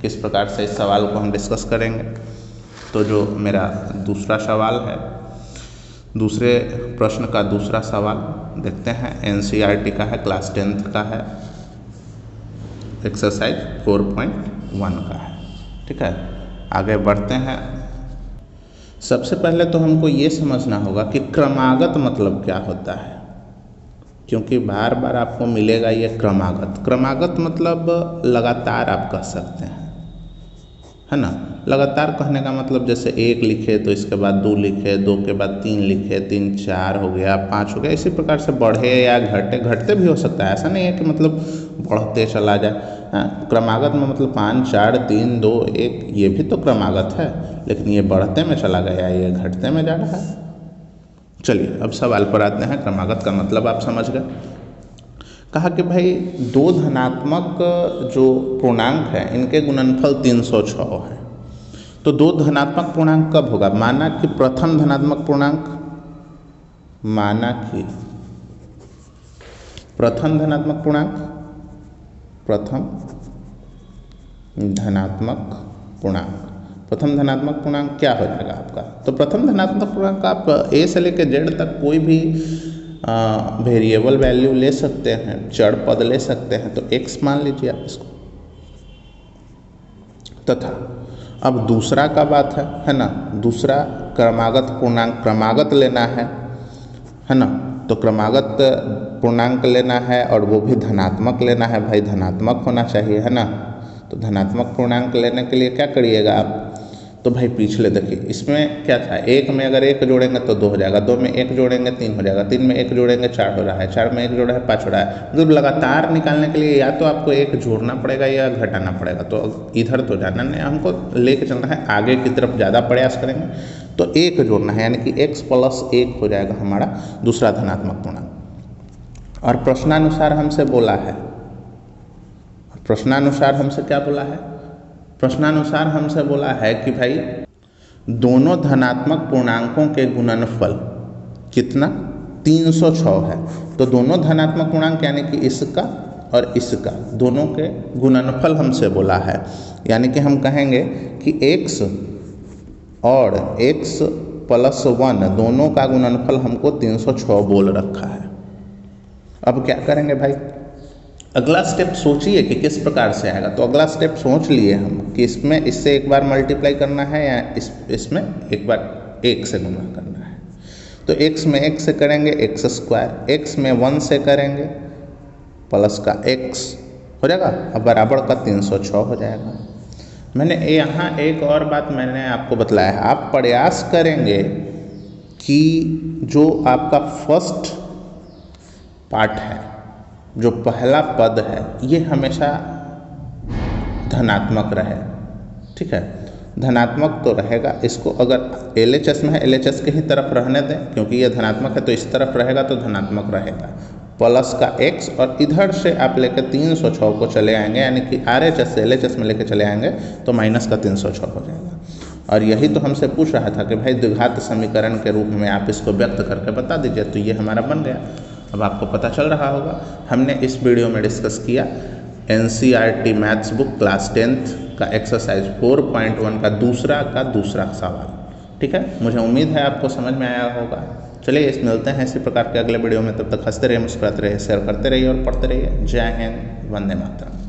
किस प्रकार से इस सवाल को हम डिस्कस करेंगे। तो जो मेरा दूसरा सवाल है, दूसरे प्रश्न का दूसरा सवाल देखते हैं, एनसीईआरटी का है, क्लास 10th का है, एक्सरसाइज 4.1 का है। ठीक है, आगे बढ़ते हैं। सबसे पहले तो हमको ये समझना होगा कि क्रमागत मतलब क्या होता है, क्योंकि बार बार आपको मिलेगा ये क्रमागत। क्रमागत मतलब लगातार आप कह सकते हैं, है ना। लगातार कहने का मतलब जैसे 1 लिखे तो इसके बाद 2 लिखे, 2 के बाद 3 लिखे, 3 4 हो गया, 5 हो गया, इसी प्रकार से बढ़े या घटे, घटते भी हो सकता है। ऐसा नहीं है कि मतलब बढ़ते चला जाए। क्रमागत में मतलब 5 4 3 2 1, ये भी तो क्रमागत है, लेकिन ये बढ़ते में चला गया, ये घटते में जा रहा है। चलिए अब सवाल पर आते हैं। क्रमागत का मतलब आप समझ गए। कहा कि भाई 2 धनात्मक जो पूर्णांक हैं इनके गुणनफल 306 है। तो 2 धनात्मक पूर्णांक कब होगा? माना कि प्रथम धनात्मक पूर्णांक, माना कि प्रथम धनात्मक पूर्णांक, प्रथम धनात्मक पूर्णांक, प्रथम धनात्मक पूर्णांक क्या हो जाएगा आपका? तो प्रथम धनात्मक पूर्णांक आप ए से लेकर जेड तक कोई भी वेरिएबल वैल्यू ले सकते हैं, जड़ पद ले सकते हैं। तो x मान लीजिए आप इसको। तथा अब दूसरा का बात है ना, दूसरा क्रमागत पूर्णांक, क्रमागत लेना है ना। तो क्रमागत पूर्णांक लेना है और वो भी धनात्मक लेना है, भाई धनात्मक होना चाहिए, है ना। तो धनात्मक पूर्णांक लेने के लिए क्या करिएगा आप? तो भाई पिछले देखिए, इसमें क्या था, 1 में अगर 1 जोड़ेंगे तो 2 हो जाएगा, 2 में 1 जोड़ेंगे 3 हो जाएगा, 3 में 1 जोड़ेंगे 4 हो रहा है, 4 में 1 जोड़ा है 5 हो रहा है। मतलब लगातार निकालने के लिए या तो आपको 1 जोड़ना पड़ेगा या घटाना पड़ेगा। तो इधर तो जाना नहीं, हमको लेके चलना है आगे की तरफ, ज़्यादा प्रयास करेंगे तो 1 जोड़ना है, यानी कि x + 1 हो जाएगा हमारा दूसरा धनात्मक पूर्णांक। और प्रश्नानुसार हमसे बोला है, प्रश्नानुसार हमसे क्या बोला है? प्रश्नानुसार हमसे बोला है कि भाई दोनों धनात्मक पूर्णांकों के गुणनफल कितना? 306 है। तो दोनों धनात्मक पूर्णांक यानी कि इसका और इसका, दोनों के गुणनफल हमसे बोला है। यानी कि हम कहेंगे कि x और x + 1 दोनों का गुणनफल हमको 306 बोल रखा है। अब क्या करेंगे भाई? अगला स्टेप सोचिए कि किस प्रकार से आएगा। तो अगला स्टेप सोच लिए हम कि इसमें इससे एक बार मल्टीप्लाई करना है या इसमें एक बार 1 से गुणा करना है। तो x में 1 से करेंगे x², x में 1 से करेंगे प्लस का x हो जाएगा, अब बराबर का 306 हो जाएगा। मैंने यहाँ एक और बात मैंने आपको बतलाया है, आप प्रयास करेंगे कि जो आपका फर्स्ट पार्ट है, जो पहला पद है, ये हमेशा धनात्मक रहे। ठीक है, धनात्मक तो रहेगा। इसको अगर LHS में है, LHS के ही तरफ रहने दें, क्योंकि ये धनात्मक है तो इस तरफ रहेगा तो धनात्मक रहेगा, प्लस का x, और इधर से आप लेकर 306 को चले आएंगे, यानी कि RHS से LHS में लेकर चले आएंगे तो माइनस का 306 हो जाएगा। और यही तो हमसे पूछ रहा था कि भाई द्विघात समीकरण के रूप में आप इसको व्यक्त करके बता दीजिए। तो ये हमारा बन गया। अब आपको पता चल रहा होगा, हमने इस वीडियो में डिस्कस किया NCERT maths book class 10th का एक्सरसाइज 4.1 का दूसरा सवाल। ठीक है, मुझे उम्मीद है आपको समझ में आया होगा। चलिए इस मिलते हैं इसी प्रकार के अगले वीडियो में। तब तक हंसते रहिए, मुस्कुराते रहिए, शेयर करते रहिए और पढ़ते रहिए। जय हिंद, वंदे मातरम।